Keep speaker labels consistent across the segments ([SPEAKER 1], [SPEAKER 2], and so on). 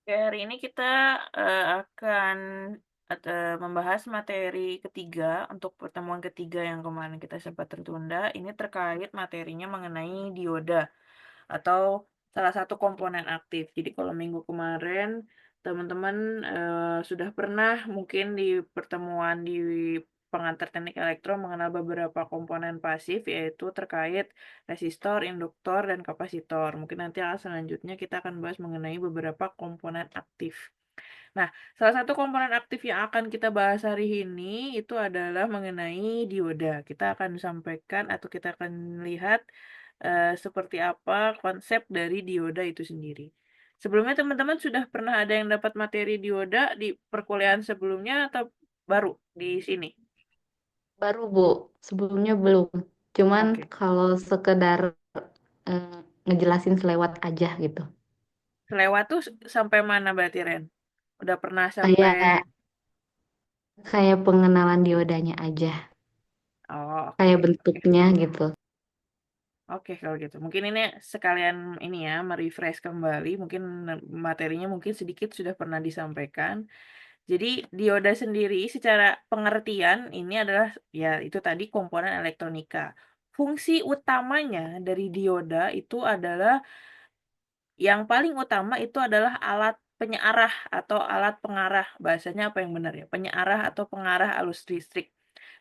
[SPEAKER 1] Oke, hari ini kita akan membahas materi ketiga untuk pertemuan ketiga yang kemarin kita sempat tertunda. Ini terkait materinya mengenai dioda atau salah satu komponen aktif. Jadi kalau minggu kemarin teman-teman sudah pernah mungkin di pertemuan di pengantar teknik elektro mengenal beberapa komponen pasif yaitu terkait resistor, induktor, dan kapasitor. Mungkin nanti selanjutnya kita akan bahas mengenai beberapa komponen aktif. Nah, salah satu komponen aktif yang akan kita bahas hari ini itu adalah mengenai dioda. Kita akan sampaikan atau kita akan lihat seperti apa konsep dari dioda itu sendiri. Sebelumnya teman-teman sudah pernah ada yang dapat materi dioda di perkuliahan sebelumnya atau baru di sini?
[SPEAKER 2] Baru, Bu. Sebelumnya belum. Cuman
[SPEAKER 1] Oke.
[SPEAKER 2] kalau sekedar ngejelasin selewat aja gitu.
[SPEAKER 1] Selewat tuh sampai mana berarti Ren? Udah pernah sampai.
[SPEAKER 2] Kayak kayak pengenalan diodanya aja.
[SPEAKER 1] Oh,
[SPEAKER 2] Kayak
[SPEAKER 1] oke.
[SPEAKER 2] bentuknya gitu.
[SPEAKER 1] Oke, kalau gitu. Mungkin ini sekalian ini ya, merefresh kembali. Mungkin materinya mungkin sedikit sudah pernah disampaikan. Jadi dioda sendiri secara pengertian ini adalah ya itu tadi komponen elektronika. Fungsi utamanya dari dioda itu adalah yang paling utama itu adalah alat penyearah atau alat pengarah. Bahasanya apa yang benar ya? Penyearah atau pengarah arus listrik.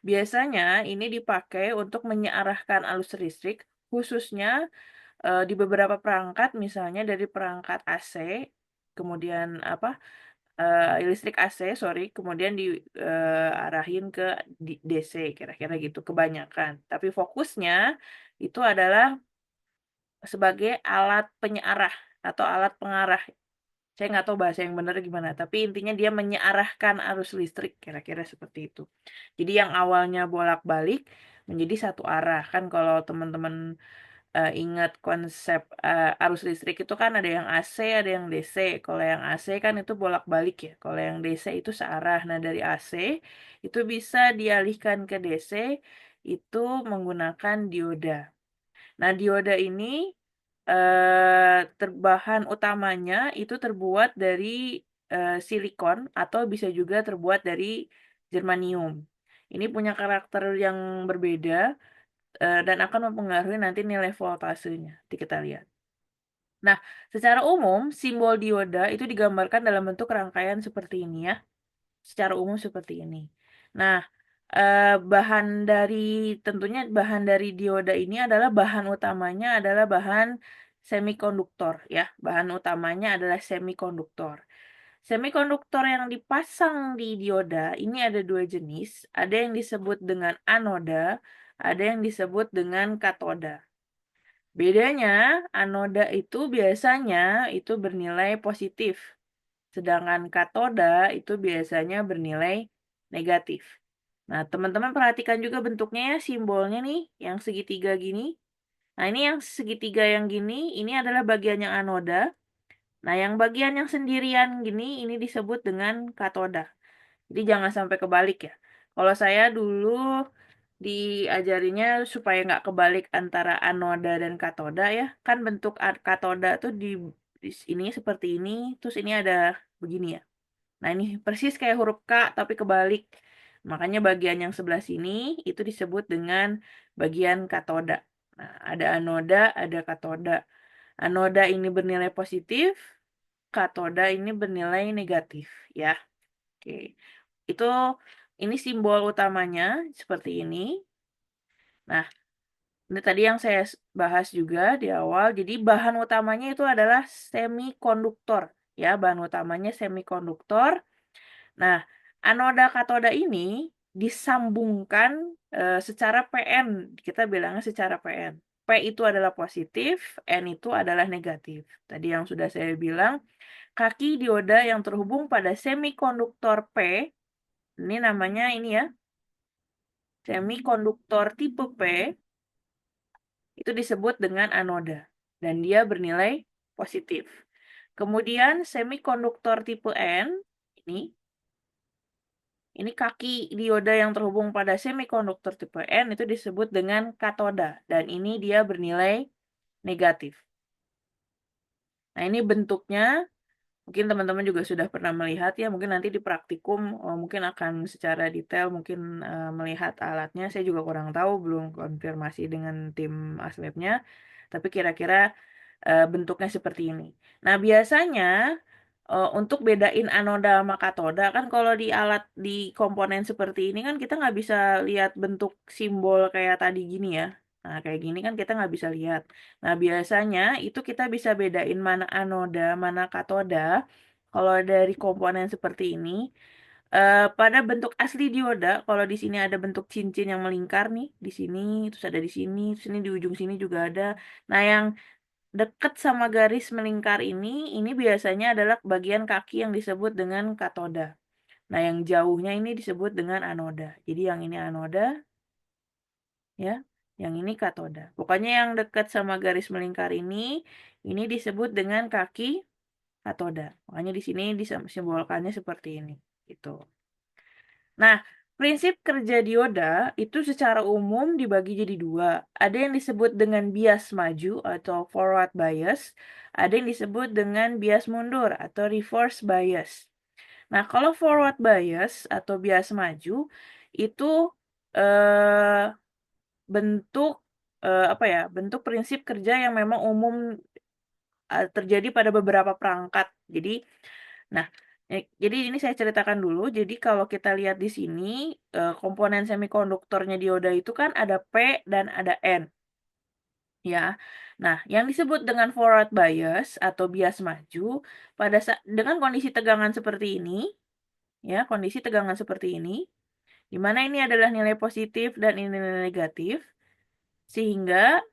[SPEAKER 1] Biasanya ini dipakai untuk menyearahkan arus listrik khususnya di beberapa perangkat misalnya dari perangkat AC kemudian apa listrik AC sorry kemudian diarahin ke DC kira-kira gitu kebanyakan tapi fokusnya itu adalah sebagai alat penyearah atau alat pengarah. Saya nggak tahu bahasa yang benar gimana, tapi intinya dia menyearahkan arus listrik, kira-kira seperti itu. Jadi yang awalnya bolak-balik menjadi satu arah. Kan kalau teman-teman ingat konsep arus listrik itu kan ada yang AC, ada yang DC. Kalau yang AC kan itu bolak-balik ya. Kalau yang DC itu searah. Nah, dari AC itu bisa dialihkan ke DC itu menggunakan dioda. Nah, dioda ini terbahan utamanya itu terbuat dari silikon atau bisa juga terbuat dari germanium. Ini punya karakter yang berbeda dan akan mempengaruhi nanti nilai voltasenya. Nanti kita lihat. Nah, secara umum simbol dioda itu digambarkan dalam bentuk rangkaian seperti ini ya. Secara umum seperti ini. Nah, bahan dari tentunya bahan dari dioda ini adalah bahan utamanya adalah bahan semikonduktor ya. Bahan utamanya adalah semikonduktor. Semikonduktor yang dipasang di dioda ini ada dua jenis. Ada yang disebut dengan anoda, ada yang disebut dengan katoda. Bedanya, anoda itu biasanya itu bernilai positif, sedangkan katoda itu biasanya bernilai negatif. Nah, teman-teman perhatikan juga bentuknya ya, simbolnya nih, yang segitiga gini. Nah, ini yang segitiga yang gini, ini adalah bagian yang anoda. Nah, yang bagian yang sendirian gini, ini disebut dengan katoda. Jadi jangan sampai kebalik ya. Kalau saya dulu diajarinya supaya nggak kebalik antara anoda dan katoda ya. Kan bentuk katoda tuh di ini seperti ini, terus ini ada begini ya. Nah ini persis kayak huruf K tapi kebalik. Makanya bagian yang sebelah sini itu disebut dengan bagian katoda. Nah, ada anoda, ada katoda. Anoda ini bernilai positif, katoda ini bernilai negatif ya. Oke. Itu ini simbol utamanya seperti ini. Nah, ini tadi yang saya bahas juga di awal. Jadi bahan utamanya itu adalah semikonduktor. Ya, bahan utamanya semikonduktor. Nah, anoda katoda ini disambungkan secara PN. Kita bilangnya secara PN. P itu adalah positif, N itu adalah negatif. Tadi yang sudah saya bilang, kaki dioda yang terhubung pada semikonduktor P, ini namanya ini ya, semikonduktor tipe P, itu disebut dengan anoda dan dia bernilai positif. Kemudian semikonduktor tipe N ini kaki dioda yang terhubung pada semikonduktor tipe N itu disebut dengan katoda dan ini dia bernilai negatif. Nah, ini bentuknya Mungkin teman-teman juga sudah pernah melihat ya, mungkin nanti di praktikum mungkin akan secara detail mungkin melihat alatnya. Saya juga kurang tahu, belum konfirmasi dengan tim aslabnya. Tapi kira-kira bentuknya seperti ini. Nah, biasanya untuk bedain anoda sama katoda kan kalau di alat di komponen seperti ini kan kita nggak bisa lihat bentuk simbol kayak tadi gini ya. Nah, kayak gini kan kita nggak bisa lihat. Nah, biasanya itu kita bisa bedain mana anoda, mana katoda. Kalau dari komponen seperti ini, pada bentuk asli dioda, kalau di sini ada bentuk cincin yang melingkar nih, di sini, terus ada di sini, terus ini di ujung sini juga ada. Nah, yang dekat sama garis melingkar ini biasanya adalah bagian kaki yang disebut dengan katoda. Nah, yang jauhnya ini disebut dengan anoda. Jadi yang ini anoda, ya, yang ini katoda. Pokoknya yang dekat sama garis melingkar ini disebut dengan kaki katoda. Makanya di sini disimbolkannya seperti ini. Gitu. Nah, prinsip kerja dioda itu secara umum dibagi jadi dua. Ada yang disebut dengan bias maju atau forward bias, ada yang disebut dengan bias mundur atau reverse bias. Nah, kalau forward bias atau bias maju itu eh, bentuk apa ya? Bentuk prinsip kerja yang memang umum terjadi pada beberapa perangkat. Nah, jadi ini saya ceritakan dulu. Jadi kalau kita lihat di sini, komponen semikonduktornya dioda itu kan ada P dan ada N, ya. Nah, yang disebut dengan forward bias atau bias maju dengan kondisi tegangan seperti ini, ya, kondisi tegangan seperti ini, di mana ini adalah nilai positif dan ini nilai negatif, sehingga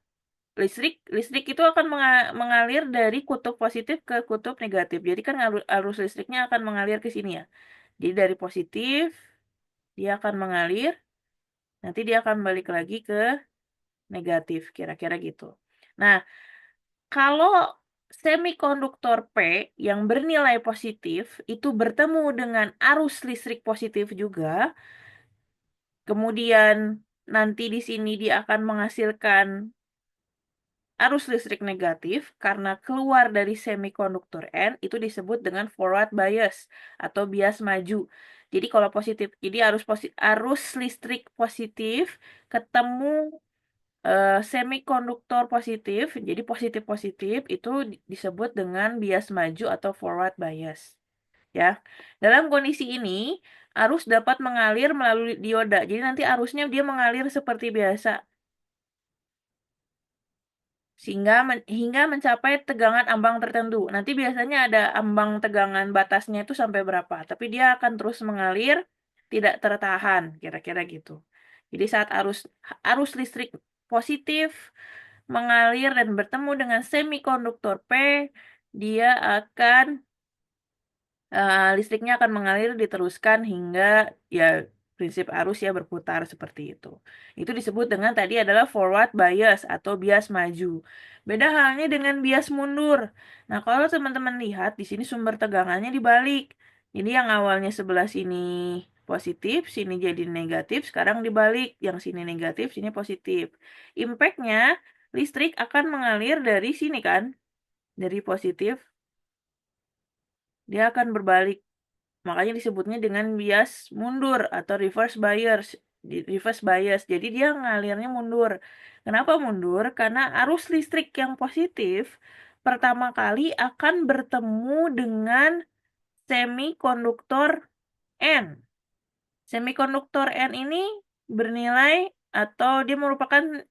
[SPEAKER 1] listrik itu akan mengalir dari kutub positif ke kutub negatif. Jadi kan arus listriknya akan mengalir ke sini ya. Jadi dari positif dia akan mengalir, nanti dia akan balik lagi ke negatif, kira-kira gitu. Nah, kalau semikonduktor P yang bernilai positif itu bertemu dengan arus listrik positif juga, kemudian nanti di sini dia akan menghasilkan arus listrik negatif karena keluar dari semikonduktor N itu disebut dengan forward bias atau bias maju. Jadi kalau positif, jadi arus listrik positif ketemu semikonduktor positif, jadi positif positif itu disebut dengan bias maju atau forward bias. Ya, dalam kondisi ini arus dapat mengalir melalui dioda. Jadi nanti arusnya dia mengalir seperti biasa hingga mencapai tegangan ambang tertentu. Nanti biasanya ada ambang tegangan batasnya itu sampai berapa, tapi dia akan terus mengalir tidak tertahan, kira-kira gitu. Jadi saat arus arus listrik positif mengalir dan bertemu dengan semikonduktor P, dia akan listriknya akan mengalir diteruskan hingga ya prinsip arus ya berputar seperti itu. Itu disebut dengan tadi adalah forward bias atau bias maju. Beda halnya dengan bias mundur. Nah, kalau teman-teman lihat di sini sumber tegangannya dibalik. Jadi yang awalnya sebelah sini positif, sini jadi negatif, sekarang dibalik. Yang sini negatif, sini positif. Impact-nya listrik akan mengalir dari sini kan, dari positif, dia akan berbalik. Makanya disebutnya dengan bias mundur atau reverse bias. Reverse bias. Jadi dia ngalirnya mundur. Kenapa mundur? Karena arus listrik yang positif pertama kali akan bertemu dengan semikonduktor N. Semikonduktor N ini bernilai atau dia merupakan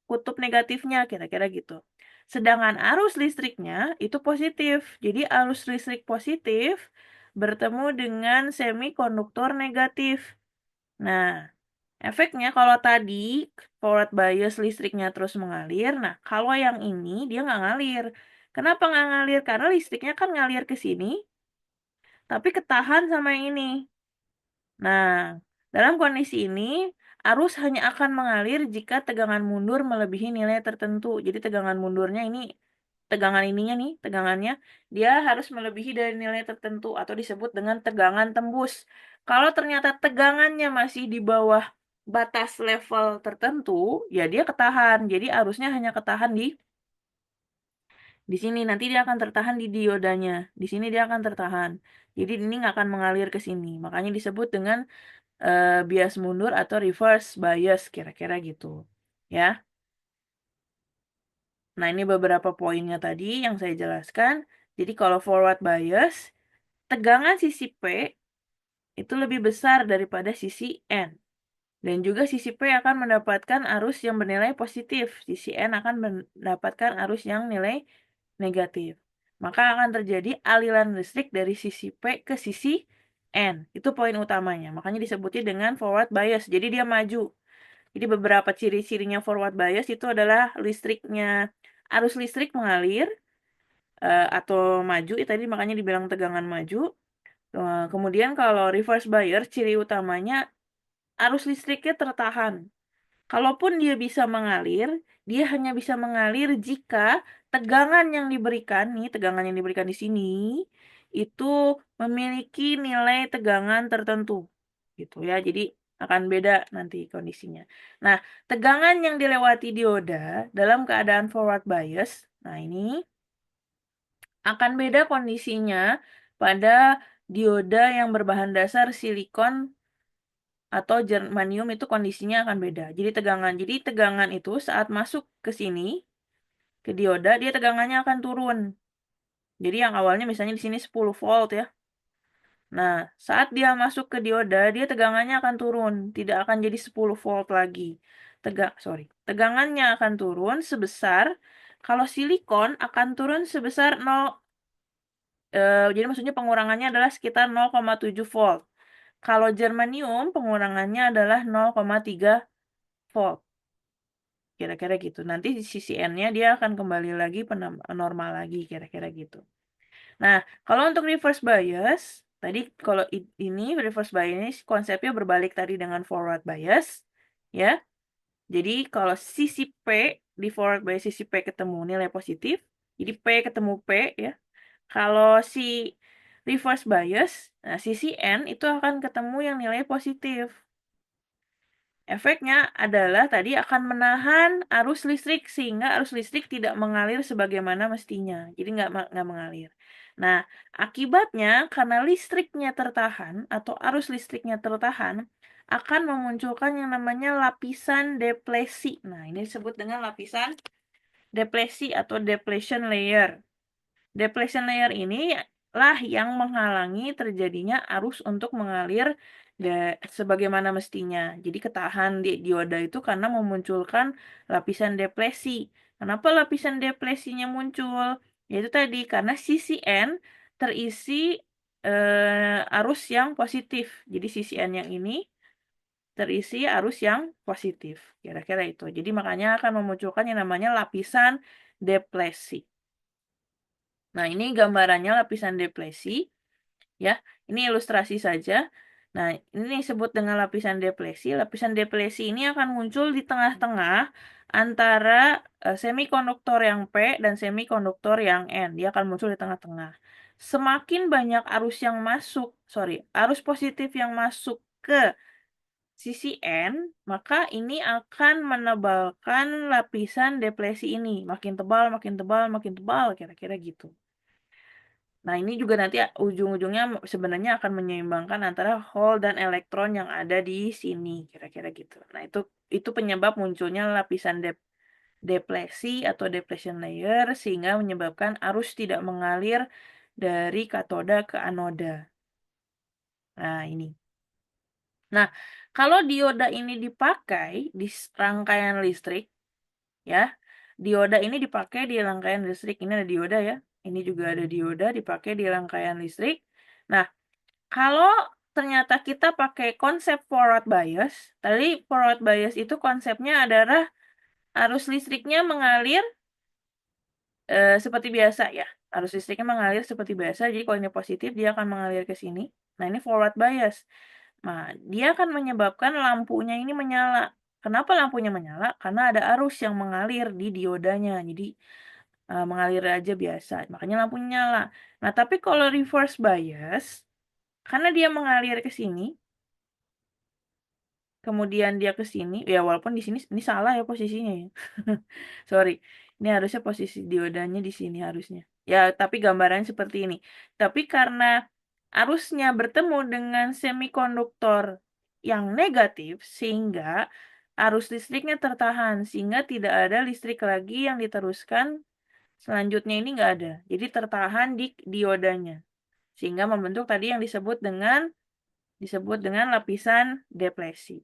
[SPEAKER 1] kutub negatifnya kira-kira gitu. Sedangkan arus listriknya itu positif. Jadi arus listrik positif bertemu dengan semikonduktor negatif. Nah, efeknya kalau tadi forward bias listriknya terus mengalir, nah kalau yang ini dia nggak ngalir. Kenapa nggak ngalir? Karena listriknya kan ngalir ke sini, tapi ketahan sama yang ini. Nah, dalam kondisi ini, arus hanya akan mengalir jika tegangan mundur melebihi nilai tertentu. Jadi tegangan mundurnya ini, tegangan ininya nih, tegangannya, dia harus melebihi dari nilai tertentu atau disebut dengan tegangan tembus. Kalau ternyata tegangannya masih di bawah batas level tertentu, ya dia ketahan. Jadi arusnya hanya ketahan Di sini nanti dia akan tertahan di diodanya. Di sini dia akan tertahan. Jadi ini nggak akan mengalir ke sini. Makanya disebut dengan bias mundur atau reverse bias kira-kira gitu. Ya. Nah, ini beberapa poinnya tadi yang saya jelaskan. Jadi kalau forward bias, tegangan sisi P itu lebih besar daripada sisi N. Dan juga sisi P akan mendapatkan arus yang bernilai positif. Sisi N akan mendapatkan arus yang nilai negatif. Maka akan terjadi aliran listrik dari sisi P ke sisi N. Itu poin utamanya. Makanya disebutnya dengan forward bias. Jadi dia maju. Jadi beberapa ciri-cirinya forward bias itu adalah arus listrik mengalir atau maju. Tadi makanya dibilang tegangan maju. Kemudian kalau reverse bias, ciri utamanya arus listriknya tertahan. Kalaupun dia bisa mengalir, dia hanya bisa mengalir jika tegangan yang diberikan di sini itu memiliki nilai tegangan tertentu, gitu ya. Jadi akan beda nanti kondisinya. Nah, tegangan yang dilewati dioda dalam keadaan forward bias, nah ini akan beda kondisinya pada dioda yang berbahan dasar silikon atau germanium itu kondisinya akan beda. Jadi tegangan itu saat masuk ke sini ke dioda dia tegangannya akan turun. Jadi yang awalnya misalnya di sini 10 volt ya. Nah, saat dia masuk ke dioda dia tegangannya akan turun, tidak akan jadi 10 volt lagi. Tegangannya akan turun sebesar kalau silikon akan turun sebesar 0 jadi maksudnya pengurangannya adalah sekitar 0,7 volt. Kalau germanium pengurangannya adalah 0,3 volt. Kira-kira gitu. Nanti di sisi N-nya dia akan kembali lagi normal lagi, kira-kira gitu. Nah, kalau untuk reverse bias, tadi kalau ini reverse bias ini konsepnya berbalik tadi dengan forward bias, ya. Jadi kalau sisi P di forward bias sisi P ketemu nilai positif, jadi P ketemu P ya. Kalau si reverse bias, nah sisi N itu akan ketemu yang nilai positif. Efeknya adalah tadi akan menahan arus listrik sehingga arus listrik tidak mengalir sebagaimana mestinya. Jadi nggak mengalir. Nah, akibatnya karena listriknya tertahan atau arus listriknya tertahan akan memunculkan yang namanya lapisan deplesi. Nah, ini disebut dengan lapisan deplesi atau depletion layer. Depletion layer ini lah yang menghalangi terjadinya arus untuk mengalir sebagaimana mestinya. Jadi ketahan di dioda itu karena memunculkan lapisan deplesi. Kenapa lapisan deplesinya muncul? Yaitu tadi karena sisi N terisi arus yang positif. Jadi sisi N yang ini terisi arus yang positif. Kira-kira itu. Jadi makanya akan memunculkan yang namanya lapisan deplesi. Nah, ini gambarannya lapisan deplesi, ya. Ini ilustrasi saja. Nah, ini disebut dengan lapisan deplesi. Lapisan deplesi ini akan muncul di tengah-tengah antara semikonduktor yang P dan semikonduktor yang N. Dia akan muncul di tengah-tengah. Semakin banyak arus positif yang masuk ke sisi N, maka ini akan menebalkan lapisan deplesi ini. Makin tebal, makin tebal, makin tebal, kira-kira gitu. Nah, ini juga nanti ujung-ujungnya sebenarnya akan menyeimbangkan antara hole dan elektron yang ada di sini, kira-kira gitu. Nah, itu penyebab munculnya lapisan deplesi atau depletion layer sehingga menyebabkan arus tidak mengalir dari katoda ke anoda. Nah, ini. Nah, kalau dioda ini dipakai di rangkaian listrik, ya, dioda ini dipakai di rangkaian listrik. Ini ada dioda ya. Ini juga ada dioda dipakai di rangkaian listrik. Nah, kalau ternyata kita pakai konsep forward bias, tadi forward bias itu konsepnya adalah arus listriknya mengalir seperti biasa ya. Arus listriknya mengalir seperti biasa, jadi kalau ini positif dia akan mengalir ke sini. Nah, ini forward bias. Nah, dia akan menyebabkan lampunya ini menyala. Kenapa lampunya menyala? Karena ada arus yang mengalir di diodanya. Jadi mengalir aja biasa. Makanya lampunya nyala. Nah, tapi kalau reverse bias, karena dia mengalir ke sini, kemudian dia ke sini, ya walaupun di sini ini salah ya posisinya ya. Sorry. Ini harusnya posisi diodanya di sini harusnya. Ya, tapi gambarannya seperti ini. Tapi karena arusnya bertemu dengan semikonduktor yang negatif, sehingga arus listriknya tertahan, sehingga tidak ada listrik lagi yang diteruskan. Selanjutnya ini nggak ada. Jadi tertahan di diodanya. Sehingga membentuk tadi yang disebut dengan lapisan depresi.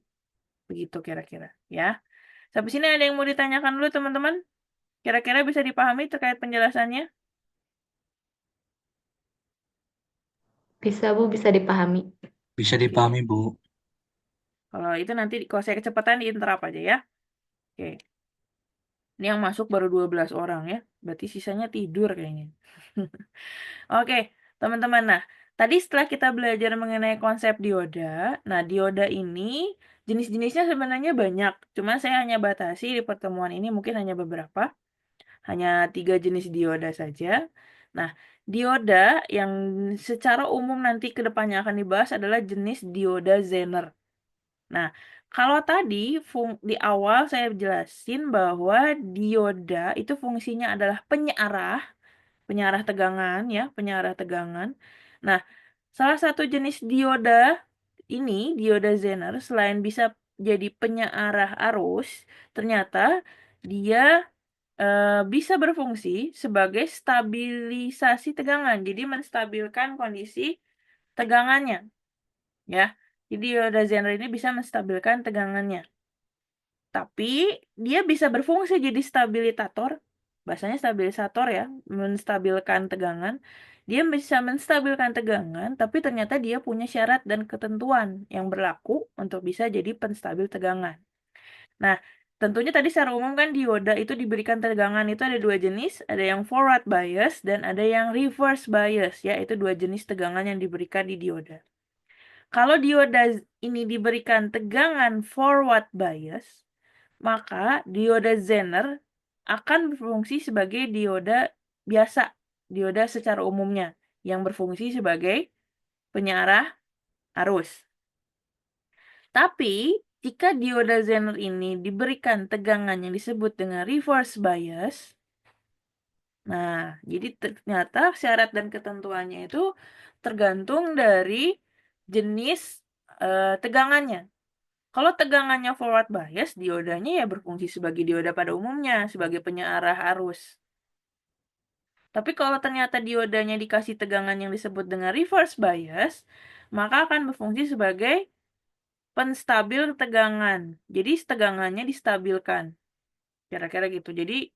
[SPEAKER 1] Begitu kira-kira, ya. Sampai sini ada yang mau ditanyakan dulu, teman-teman? Kira-kira bisa dipahami terkait penjelasannya?
[SPEAKER 2] Bisa Bu, bisa dipahami.
[SPEAKER 3] Bisa
[SPEAKER 1] Oke.
[SPEAKER 3] dipahami, Bu.
[SPEAKER 1] Kalau itu nanti kalau saya kecepatan di interrupt aja ya. Oke. Ini yang masuk baru 12 orang ya. Berarti sisanya tidur kayaknya. Oke, teman-teman. Nah, tadi setelah kita belajar mengenai konsep dioda, nah dioda ini jenis-jenisnya sebenarnya banyak. Cuma saya hanya batasi di pertemuan ini mungkin hanya beberapa. Hanya 3 jenis dioda saja. Nah, dioda yang secara umum nanti ke depannya akan dibahas adalah jenis dioda Zener. Nah, kalau tadi di awal saya jelasin bahwa dioda itu fungsinya adalah penyearah tegangan ya, penyearah tegangan. Nah, salah satu jenis dioda ini, dioda Zener, selain bisa jadi penyearah arus, ternyata dia bisa berfungsi sebagai stabilisasi tegangan. Jadi menstabilkan kondisi tegangannya, ya. Jadi dioda Zener ini bisa menstabilkan tegangannya. Tapi dia bisa berfungsi jadi stabilisator. Bahasanya stabilisator ya, menstabilkan tegangan. Dia bisa menstabilkan tegangan, tapi ternyata dia punya syarat dan ketentuan yang berlaku untuk bisa jadi penstabil tegangan. Nah, tentunya tadi secara umum kan dioda itu diberikan tegangan itu ada 2 jenis, ada yang forward bias dan ada yang reverse bias, ya, itu 2 jenis tegangan yang diberikan di dioda. Kalau dioda ini diberikan tegangan forward bias, maka dioda Zener akan berfungsi sebagai dioda biasa, dioda secara umumnya, yang berfungsi sebagai penyearah arus. Tapi, jika dioda Zener ini diberikan tegangan yang disebut dengan reverse bias, nah, jadi ternyata syarat dan ketentuannya itu tergantung dari jenis tegangannya. Kalau tegangannya forward bias, diodanya ya berfungsi sebagai dioda pada umumnya, sebagai penyearah arus. Tapi kalau ternyata diodanya dikasih tegangan yang disebut dengan reverse bias, maka akan berfungsi sebagai penstabil tegangan. Jadi tegangannya distabilkan. Kira-kira gitu. Jadi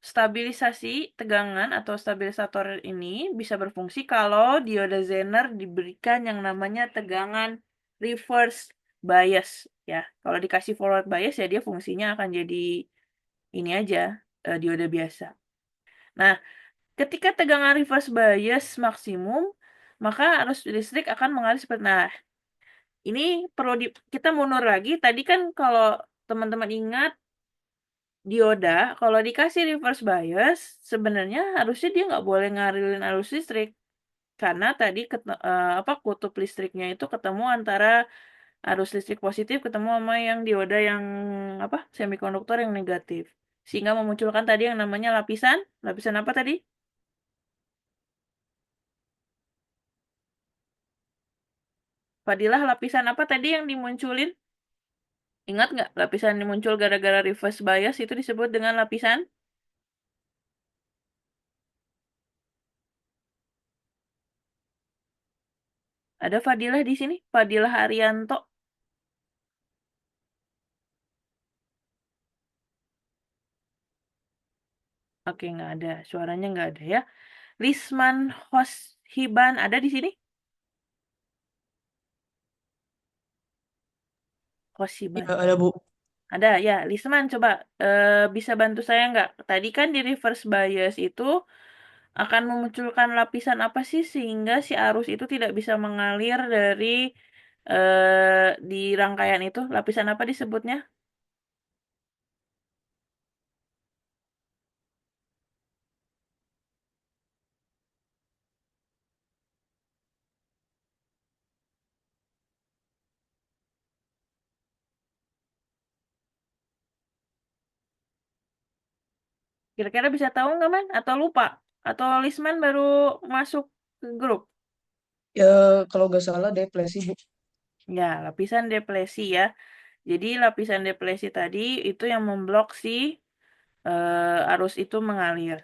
[SPEAKER 1] stabilisasi tegangan atau stabilisator ini bisa berfungsi kalau dioda Zener diberikan yang namanya tegangan reverse bias ya. Kalau dikasih forward bias ya dia fungsinya akan jadi ini aja dioda biasa. Nah, ketika tegangan reverse bias maksimum, maka arus listrik akan mengalir seperti nah, ini perlu kita mundur lagi. Tadi kan kalau teman-teman ingat dioda, kalau dikasih reverse bias, sebenarnya harusnya dia nggak boleh ngarilin arus listrik. Karena tadi apa kutub listriknya itu ketemu antara arus listrik positif ketemu sama yang dioda yang apa semikonduktor yang negatif. Sehingga memunculkan tadi yang namanya lapisan apa tadi? Fadilah lapisan apa tadi yang dimunculin? Ingat nggak lapisan yang muncul gara-gara reverse bias itu disebut dengan lapisan? Ada Fadilah di sini? Fadilah Arianto. Oke, nggak ada. Suaranya nggak ada ya. Lisman Hoshiban ada di sini?
[SPEAKER 3] Ya,
[SPEAKER 1] Hoshiban.
[SPEAKER 3] ada, Bu.
[SPEAKER 1] Ada ya, Lisman coba bisa bantu saya nggak? Tadi kan di reverse bias itu akan memunculkan lapisan apa sih sehingga si arus itu tidak bisa mengalir dari di rangkaian itu? Lapisan apa disebutnya? Kira-kira bisa tahu nggak, Man? Atau lupa? Atau Lisman baru masuk ke grup?
[SPEAKER 3] Ya, kalau nggak salah depresi, Bu.
[SPEAKER 1] Ya, lapisan depresi ya. Jadi lapisan depresi tadi itu yang memblok si arus itu mengalir.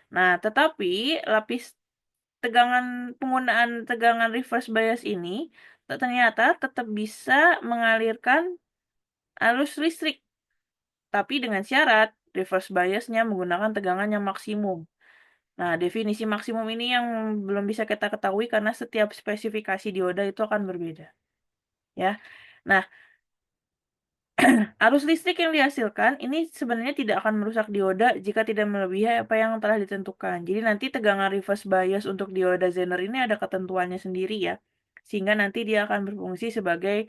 [SPEAKER 1] Nah, tetapi lapis tegangan penggunaan tegangan reverse bias ini ternyata tetap bisa mengalirkan arus listrik, tapi dengan syarat reverse biasnya menggunakan tegangan yang maksimum. Nah, definisi maksimum ini yang belum bisa kita ketahui karena setiap spesifikasi dioda itu akan berbeda, ya. Nah, arus listrik yang dihasilkan ini sebenarnya tidak akan merusak dioda jika tidak melebihi apa yang telah ditentukan. Jadi nanti tegangan reverse bias untuk dioda Zener ini ada ketentuannya sendiri ya. Sehingga nanti dia akan berfungsi sebagai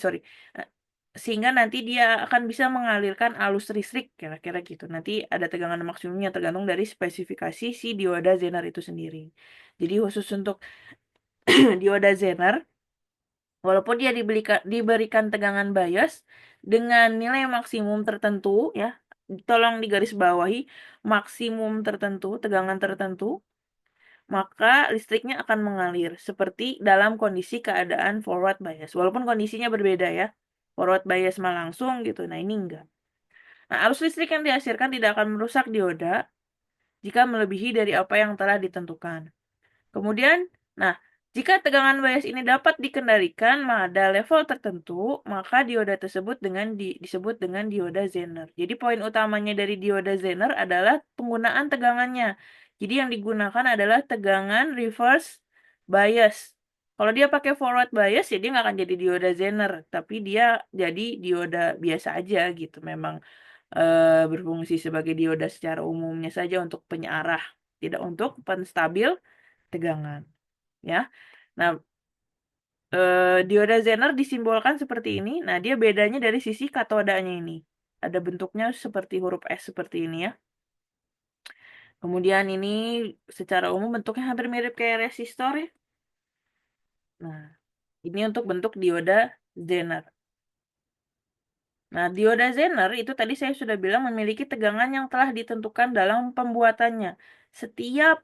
[SPEAKER 1] sorry. Eh, Sehingga nanti dia akan bisa mengalirkan arus listrik kira-kira gitu. Nanti ada tegangan maksimumnya tergantung dari spesifikasi si dioda Zener itu sendiri. Jadi khusus untuk dioda Zener, walaupun dia diberikan tegangan bias dengan nilai maksimum tertentu, ya, tolong digarisbawahi maksimum tertentu, tegangan tertentu, maka listriknya akan mengalir seperti dalam kondisi keadaan forward bias. Walaupun kondisinya berbeda ya, forward bias mah langsung gitu. Nah ini enggak. Nah arus listrik yang dihasilkan tidak akan merusak dioda jika melebihi dari apa yang telah ditentukan. Kemudian, nah, jika tegangan bias ini dapat dikendalikan pada level tertentu, maka dioda tersebut disebut dengan dioda Zener. Jadi poin utamanya dari dioda Zener adalah penggunaan tegangannya. Jadi yang digunakan adalah tegangan reverse bias. Kalau dia pakai forward bias, ya dia nggak akan jadi dioda Zener, tapi dia jadi dioda biasa aja gitu. Memang berfungsi sebagai dioda secara umumnya saja untuk penyearah, tidak untuk penstabil tegangan, ya. Nah, dioda Zener disimbolkan seperti ini. Nah, dia bedanya dari sisi katodanya ini. Ada bentuknya seperti huruf S seperti ini ya. Kemudian ini secara umum bentuknya hampir mirip kayak resistor ya. Nah, ini untuk bentuk dioda Zener. Nah, dioda Zener itu tadi saya sudah bilang memiliki tegangan yang telah ditentukan dalam pembuatannya. Setiap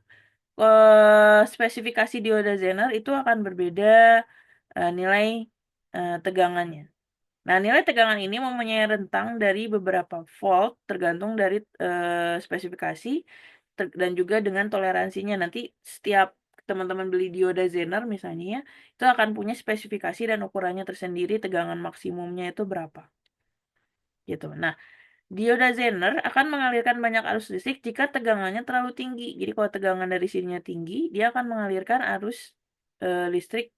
[SPEAKER 1] spesifikasi dioda Zener itu akan berbeda nilai tegangannya. Nah, nilai tegangan ini mempunyai rentang dari beberapa volt tergantung dari spesifikasi dan juga dengan toleransinya. Nanti setiap teman-teman beli dioda Zener misalnya ya, itu akan punya spesifikasi dan ukurannya tersendiri tegangan maksimumnya itu berapa gitu. Nah, dioda Zener akan mengalirkan banyak arus listrik jika tegangannya terlalu tinggi. Jadi kalau tegangan dari sininya tinggi, dia akan mengalirkan arus listrik.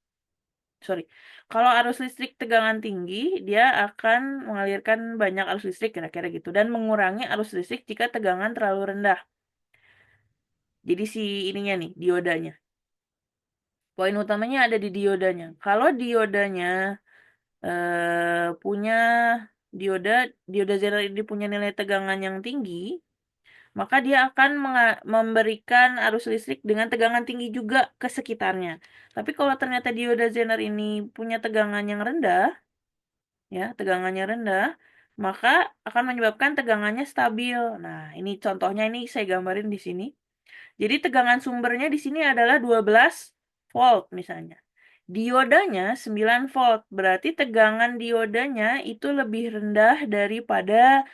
[SPEAKER 1] Sorry, kalau arus listrik tegangan tinggi, dia akan mengalirkan banyak arus listrik kira-kira gitu dan mengurangi arus listrik jika tegangan terlalu rendah. Jadi si ininya nih, diodanya. Poin utamanya ada di diodanya. Kalau diodanya punya dioda dioda Zener ini punya nilai tegangan yang tinggi, maka dia akan memberikan arus listrik dengan tegangan tinggi juga ke sekitarnya. Tapi kalau ternyata dioda Zener ini punya tegangan yang rendah, ya, tegangannya rendah, maka akan menyebabkan tegangannya stabil. Nah, ini contohnya ini saya gambarin di sini. Jadi tegangan sumbernya di sini adalah 12 volt misalnya. Diodanya 9 volt, berarti tegangan diodanya itu lebih rendah daripada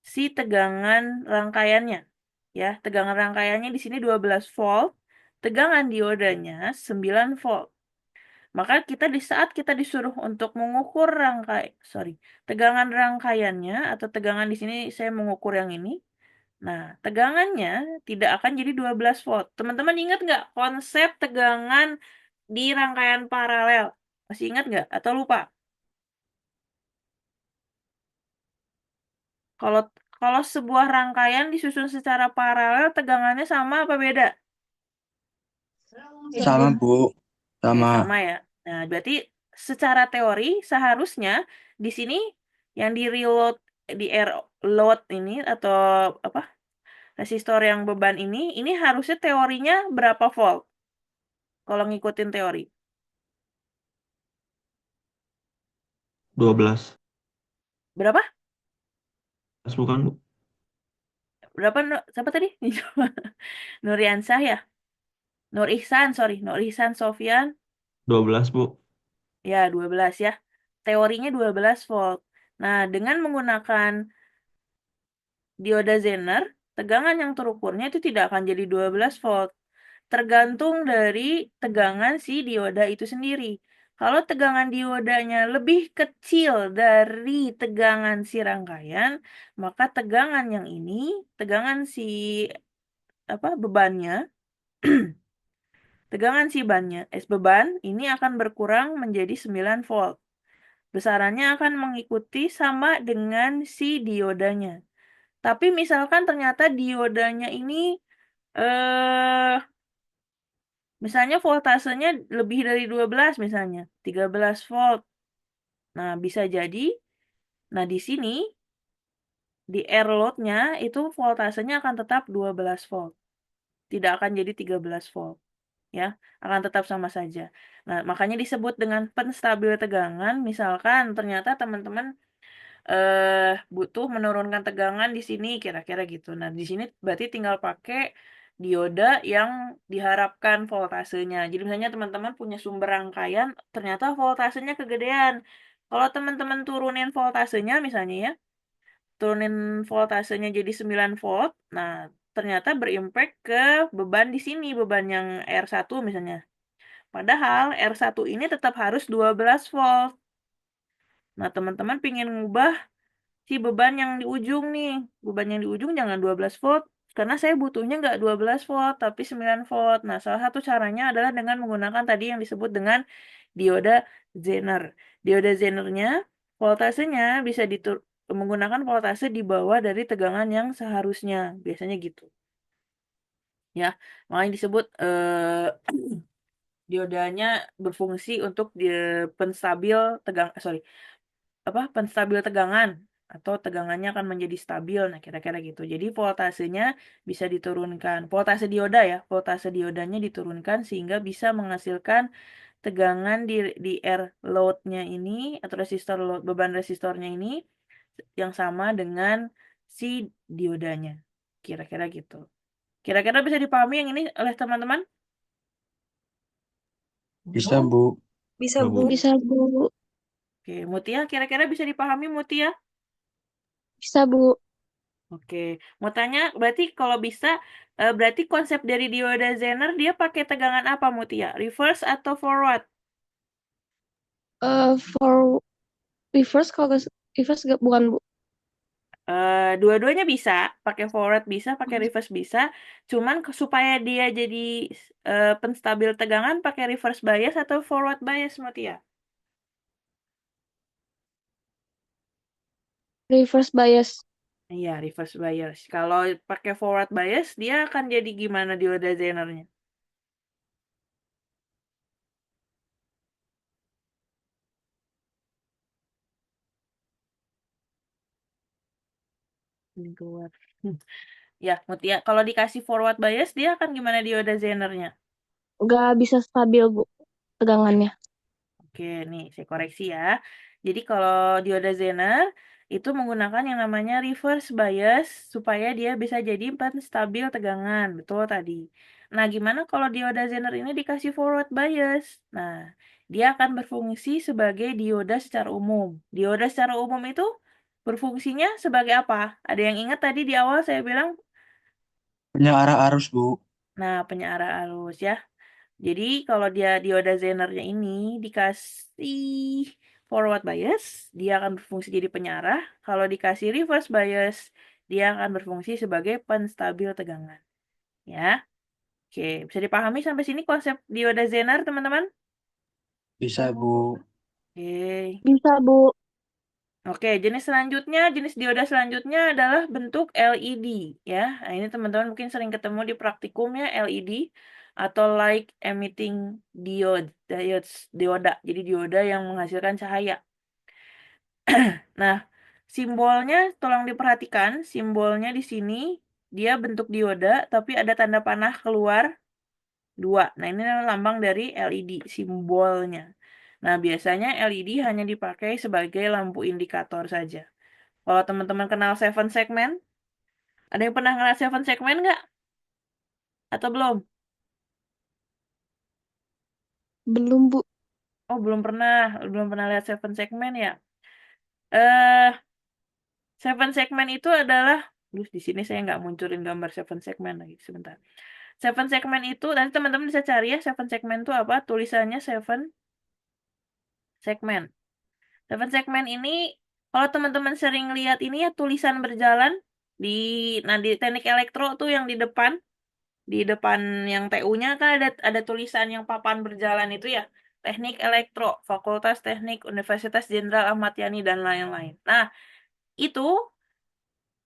[SPEAKER 1] si tegangan rangkaiannya. Ya, tegangan rangkaiannya di sini 12 volt, tegangan diodanya 9 volt. Maka kita di saat kita disuruh untuk mengukur tegangan rangkaiannya atau tegangan di sini saya mengukur yang ini. Nah, tegangannya tidak akan jadi 12 volt. Teman-teman ingat nggak konsep tegangan di rangkaian paralel? Masih ingat nggak? Atau lupa? Kalau kalau sebuah rangkaian disusun secara paralel, tegangannya sama apa beda?
[SPEAKER 3] Sama, Bu.
[SPEAKER 1] Ya,
[SPEAKER 3] Sama.
[SPEAKER 1] sama ya. Nah, berarti secara teori seharusnya di sini yang di reload di air load ini atau apa resistor yang beban ini harusnya teorinya berapa volt kalau ngikutin teori?
[SPEAKER 4] 12.
[SPEAKER 1] Berapa?
[SPEAKER 4] Bukan, Bu.
[SPEAKER 1] Berapa siapa tadi? Nuriansah ya? Nur Ihsan, sorry. Nur Ihsan Sofyan.
[SPEAKER 4] 12 Bu.
[SPEAKER 1] Ya, 12 ya. Teorinya 12 volt. Nah, dengan menggunakan dioda Zener, tegangan yang terukurnya itu tidak akan jadi 12 volt. Tergantung dari tegangan si dioda itu sendiri. Kalau tegangan diodanya lebih kecil dari tegangan si rangkaian, maka tegangan yang ini, tegangan si bebannya, tegangan si beban ini akan berkurang menjadi 9 volt. Besarannya akan mengikuti sama dengan si diodanya. Tapi misalkan ternyata diodanya ini eh misalnya voltasenya lebih dari 12 misalnya, 13 volt. Nah, bisa jadi nah di sini di air load-nya itu voltasenya akan tetap 12 volt. Tidak akan jadi 13 volt, ya. Akan tetap sama saja. Nah, makanya disebut dengan penstabil tegangan. Misalkan ternyata teman-teman butuh menurunkan tegangan di sini kira-kira gitu. Nah, di sini berarti tinggal pakai dioda yang diharapkan voltasenya. Jadi misalnya teman-teman punya sumber rangkaian, ternyata voltasenya kegedean. Kalau teman-teman turunin voltasenya misalnya ya, turunin voltasenya jadi 9 volt, nah ternyata berimpact ke beban di sini, beban yang R1 misalnya. Padahal R1 ini tetap harus 12 volt. Nah, teman-teman pingin ngubah si beban yang di ujung nih. Beban yang di ujung jangan 12 volt. Karena saya butuhnya nggak 12 volt, tapi 9 volt. Nah, salah satu caranya adalah dengan menggunakan tadi yang disebut dengan dioda Zener. Dioda Zenernya, voltasenya bisa menggunakan voltase di bawah dari tegangan yang seharusnya. Biasanya gitu. Ya, makanya disebut diodanya berfungsi untuk penstabil sorry, penstabil tegangan atau tegangannya akan menjadi stabil. Nah, kira-kira gitu. Jadi voltasenya bisa diturunkan. Voltase dioda ya, voltase diodanya diturunkan sehingga bisa menghasilkan tegangan di air load-nya ini atau resistor load, beban resistornya ini yang sama dengan si diodanya. Kira-kira gitu. Kira-kira bisa dipahami yang ini oleh teman-teman?
[SPEAKER 4] Bisa Bu.
[SPEAKER 3] Bisa,
[SPEAKER 4] Bisa,
[SPEAKER 3] Bu.
[SPEAKER 4] Bu.
[SPEAKER 2] Bisa, Bu.
[SPEAKER 1] Oke, Mutia, kira-kira bisa dipahami Mutia?
[SPEAKER 2] Bisa, Bu.
[SPEAKER 1] Oke, mau tanya, berarti kalau bisa, berarti konsep dari dioda Zener dia pakai tegangan apa, Mutia? Reverse atau forward?
[SPEAKER 2] For reverse kalau reverse gak, bukan, Bu.
[SPEAKER 1] Dua-duanya bisa, pakai forward bisa, pakai reverse bisa. Cuman supaya dia jadi penstabil tegangan, pakai reverse bias atau forward bias, Mutia?
[SPEAKER 2] Reverse bias.
[SPEAKER 1] Iya, reverse bias. Kalau pakai forward bias, dia akan jadi gimana dioda Zenernya? Ini keluar. Ya, Mutia. Kalau dikasih forward bias, dia akan gimana dioda Zenernya?
[SPEAKER 2] Gak bisa stabil, Bu, tegangannya.
[SPEAKER 1] Oke, nih saya koreksi ya. Jadi kalau dioda Zener itu menggunakan yang namanya reverse bias supaya dia bisa jadi stabil tegangan. Betul tadi. Nah, gimana kalau dioda Zener ini dikasih forward bias? Nah, dia akan berfungsi sebagai dioda secara umum. Dioda secara umum itu berfungsinya sebagai apa? Ada yang ingat tadi di awal saya bilang,
[SPEAKER 4] Penyearah arus Bu.
[SPEAKER 1] nah, penyearah arus ya. Jadi kalau dia dioda Zenernya ini dikasih forward bias, dia akan berfungsi jadi penyarah. Kalau dikasih reverse bias, dia akan berfungsi sebagai penstabil tegangan. Ya, oke, bisa dipahami sampai sini konsep dioda Zener, teman-teman?
[SPEAKER 4] Bisa Bu.
[SPEAKER 1] Oke.
[SPEAKER 2] Bisa, Bu.
[SPEAKER 1] Oke, jenis dioda selanjutnya adalah bentuk LED ya. Nah, ini teman-teman mungkin sering ketemu di praktikum ya, LED atau light emitting dioda. Jadi dioda yang menghasilkan cahaya. Nah, simbolnya tolong diperhatikan, simbolnya di sini dia bentuk dioda tapi ada tanda panah keluar dua. Nah, ini adalah lambang dari LED simbolnya. Nah, biasanya LED hanya dipakai sebagai lampu indikator saja. Kalau teman-teman kenal seven segment, Ada yang pernah ngeliat seven segment nggak? Atau belum?
[SPEAKER 2] Belum, Bu.
[SPEAKER 1] Oh, belum pernah lihat seven segment ya. Eh, seven segment itu adalah, di sini saya nggak munculin gambar seven segment lagi, sebentar. Seven segment itu, nanti teman-teman bisa cari ya, seven segment itu apa? Tulisannya seven segment. Seven segment ini, kalau teman-teman sering lihat ini ya, tulisan berjalan di, nah di teknik elektro tuh yang di depan yang TU-nya kan ada tulisan yang papan berjalan itu ya. Teknik Elektro, Fakultas Teknik Universitas Jenderal Ahmad Yani dan lain-lain. Nah, itu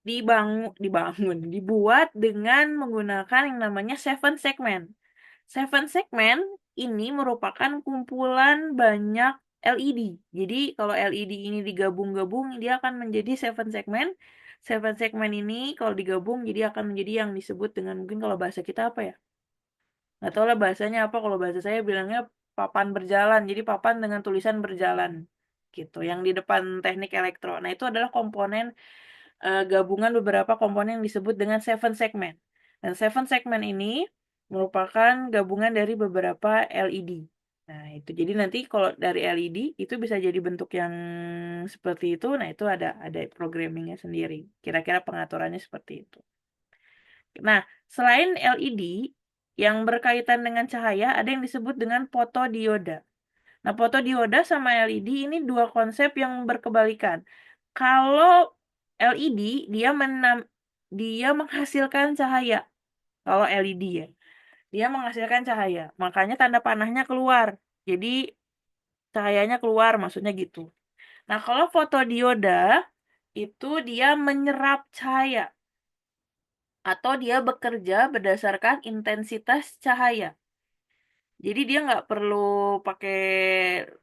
[SPEAKER 1] dibuat dengan menggunakan yang namanya seven segment. Seven segment ini merupakan kumpulan banyak LED. Jadi kalau LED ini digabung-gabung, dia akan menjadi seven segment. Seven segment ini kalau digabung, jadi akan menjadi yang disebut dengan, mungkin kalau bahasa kita apa ya? Nggak tahu lah bahasanya apa. Kalau bahasa saya bilangnya papan berjalan. Jadi papan dengan tulisan berjalan. Gitu. Yang di depan teknik elektro. Nah, itu adalah komponen gabungan beberapa komponen yang disebut dengan seven segment. Dan seven segment ini merupakan gabungan dari beberapa LED. Nah, itu jadi nanti kalau dari LED itu bisa jadi bentuk yang seperti itu. Nah, itu ada programmingnya sendiri. Kira-kira pengaturannya seperti itu. Nah, selain LED yang berkaitan dengan cahaya, ada yang disebut dengan fotodioda. Nah, fotodioda sama LED ini dua konsep yang berkebalikan. Kalau LED dia menghasilkan cahaya. Kalau LED ya, dia menghasilkan cahaya. Makanya tanda panahnya keluar. Jadi cahayanya keluar, maksudnya gitu. Nah, kalau fotodioda itu dia menyerap cahaya atau dia bekerja berdasarkan intensitas cahaya. Jadi dia nggak perlu pakai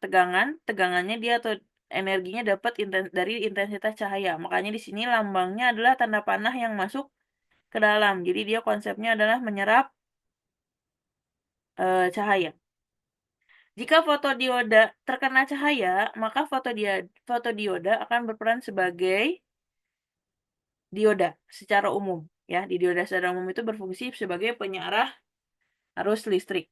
[SPEAKER 1] tegangannya dia atau energinya dapat dari intensitas cahaya. Makanya di sini lambangnya adalah tanda panah yang masuk ke dalam. Jadi dia konsepnya adalah menyerap cahaya. Jika fotodioda terkena cahaya, maka fotodioda akan berperan sebagai dioda secara umum. Ya, di dioda secara umum itu berfungsi sebagai penyarah arus listrik.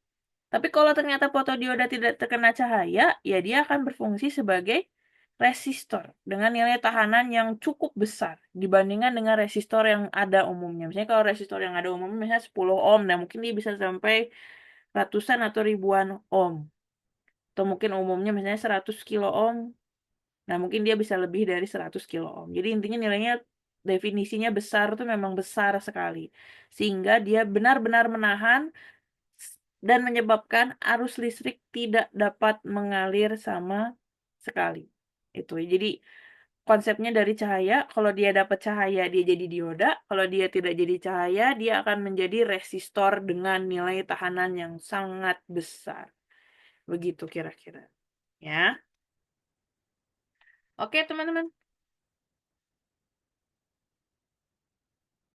[SPEAKER 1] Tapi kalau ternyata fotodioda tidak terkena cahaya, ya dia akan berfungsi sebagai resistor dengan nilai tahanan yang cukup besar dibandingkan dengan resistor yang ada umumnya. Misalnya kalau resistor yang ada umumnya misalnya 10 ohm, nah mungkin dia bisa sampai ratusan atau ribuan ohm. Atau mungkin umumnya misalnya 100 kilo ohm, nah mungkin dia bisa lebih dari 100 kilo ohm. Jadi intinya nilainya definisinya besar itu memang besar sekali. Sehingga dia benar-benar menahan dan menyebabkan arus listrik tidak dapat mengalir sama sekali. Itu. Jadi konsepnya dari cahaya, kalau dia dapat cahaya dia jadi dioda, kalau dia tidak jadi cahaya dia akan menjadi resistor dengan nilai tahanan yang sangat besar. Begitu kira-kira. Ya. Oke, teman-teman.